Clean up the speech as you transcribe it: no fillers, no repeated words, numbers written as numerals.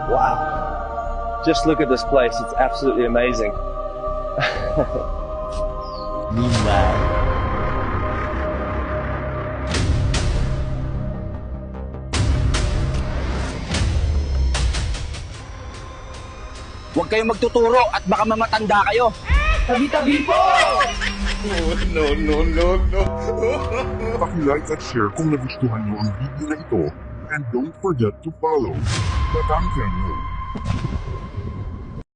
Wow. Just look at this place. It's absolutely amazing. Meanwhile, Huwag kayong magtuturo at baka mamatanda kayo. Tabi-tabi po! Paki-like at share kung nagustuhan nyo ang video na ito. And don't forget to follow Batang Channel.